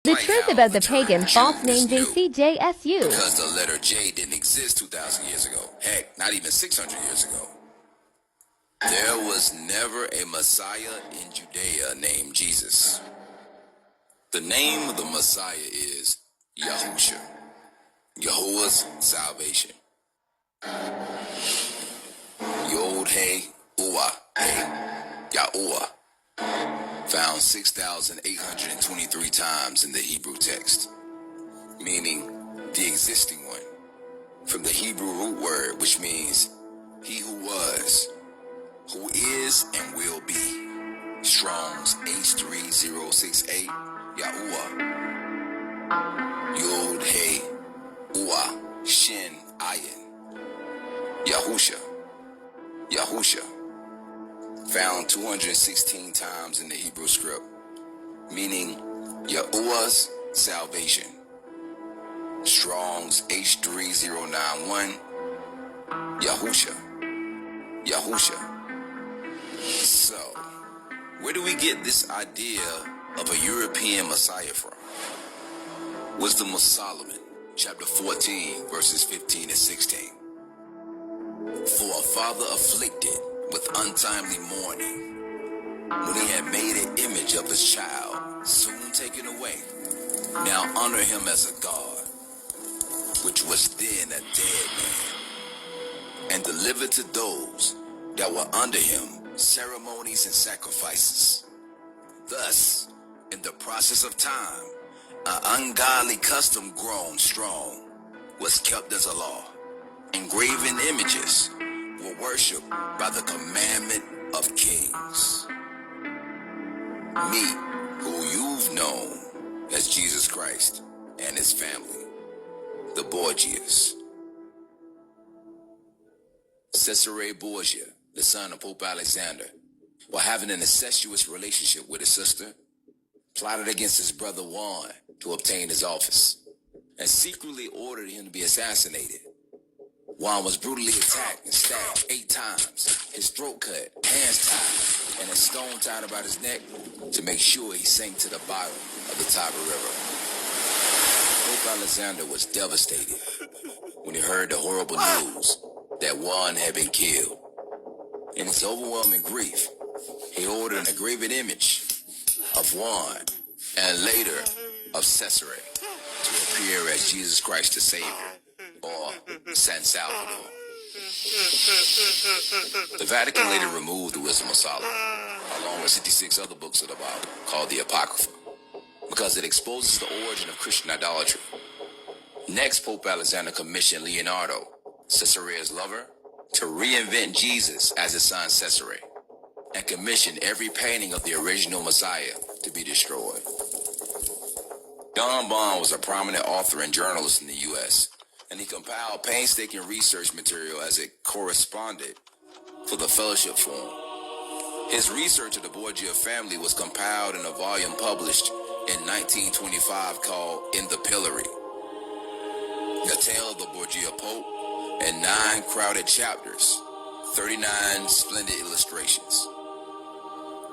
The truth about the pagan false name JCJSU. Because the letter J didn't exist 2,000 years ago. Heck, not even 600 years ago. There was never a Messiah in Judea named Jesus. The name of the Messiah is Yahusha, Yahuwah's salvation. Yod He Uwa He Yahuwah, found 6,823 times in the Hebrew text, meaning the existing one, from the Hebrew root word which means he who was, who is and will be. Strong's H3068 Yahuwah, Yod He Uwa Shin Ayin, Yahusha, Yahusha, found 216 times in the Hebrew script, meaning Yahuwah's salvation. Strong's H3091 Yahusha, Yahusha. So, where do we get this idea of a European Messiah from? Wisdom of Solomon, chapter 14, verses 15 and 16. For a father afflicted with untimely mourning, when he had made an image of his child, soon taken away, now honor him as a God, which was then a dead man, and delivered to those that were under him ceremonies and sacrifices. Thus, in the process of time, an ungodly custom grown strong was kept as a law. Engraven images were worshipped by the commandment of kings. Me, who you've known as Jesus Christ and his family, the Borgias. Cesare Borgia, the son of Pope Alexander, while having an incestuous relationship with his sister, plotted against his brother Juan to obtain his office, and secretly ordered him to be assassinated. Juan was brutally attacked and stabbed 8 times, his throat cut, hands tied, and a stone tied about his neck to make sure he sank to the bottom of the Tiber River. Pope Alexander was devastated when he heard the horrible news that Juan had been killed. In his overwhelming grief, he ordered an engraved image of Juan and later of Cesare to appear as Jesus Christ the Savior, or San Salvador. The Vatican later removed the Wisdom of Solomon, along with 66 other books of the Bible, called the Apocrypha, because it exposes the origin of Christian idolatry. Next, Pope Alexander commissioned Leonardo, Caesarea's lover, to reinvent Jesus as his son Cesare, and commissioned every painting of the original Messiah to be destroyed. Don Bond was a prominent author and journalist in the U.S., and he compiled painstaking research material as it corresponded for the Fellowship Forum. His research of the Borgia family was compiled in a volume published in 1925 called In the Pillory, The Tale of the Borgia Pope, in 9 crowded chapters, 39 splendid illustrations.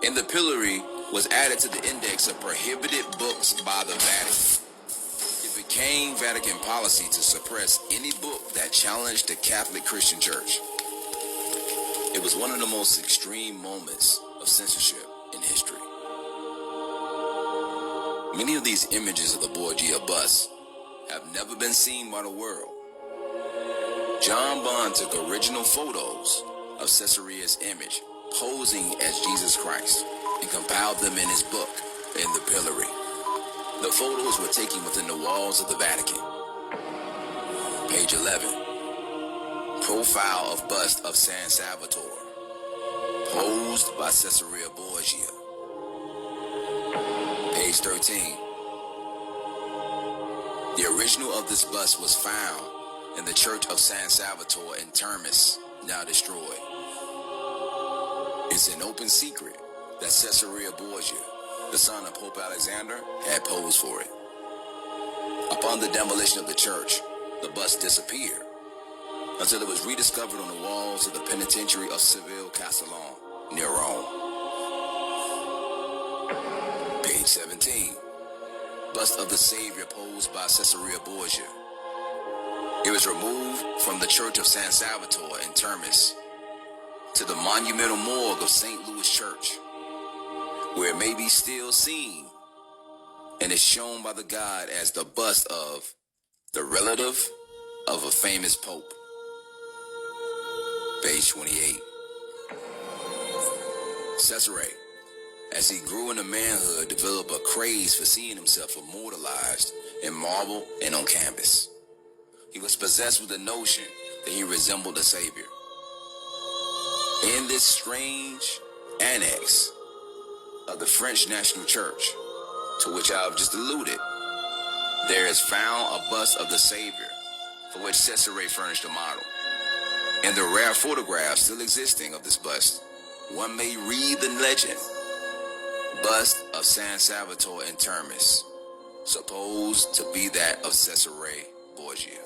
In the Pillory was added to the index of prohibited books by the Vatican. It became Vatican policy to suppress any book that challenged the Catholic Christian Church. It was one of the most extreme moments of censorship in history. Many of these images of the Borgia bust have never been seen by the world. John Bond took original photos of Caesarea's image posing as Jesus Christ and compiled them in his book, In the Pillory. The photos were taken within the walls of the Vatican. Page 11. Profile of bust of San Salvatore, posed by Cesarea Borgia. Page 13. The original of this bust was found in the Church of San Salvatore in Termis, now destroyed. It's an open secret that Cesarea Borgia, the son of Pope Alexander, had posed for it. Upon the demolition of the church, the bust disappeared until it was rediscovered on the walls of the penitentiary of Seville Castellon near Rome. Page 17. bust of the Savior posed by Caesarea Borgia. It was removed from the Church of San Salvatore in Termis to the monumental morgue of St. Louis Church, where it may be still seen and is shown by the guide as the bust of the relative of a famous pope. Page 28. Caesarea, as he grew into manhood, developed a craze for seeing himself immortalized in marble and on canvas. He was possessed with the notion that he resembled the Savior. In this strange annex of the French National Church, to which I have just alluded, there is found a bust of the Savior, for which Caesarea furnished a model. In the rare photographs still existing of this bust, one may read the legend, Bust of San Salvatore in Termis, supposed to be that of Caesarea Borgia.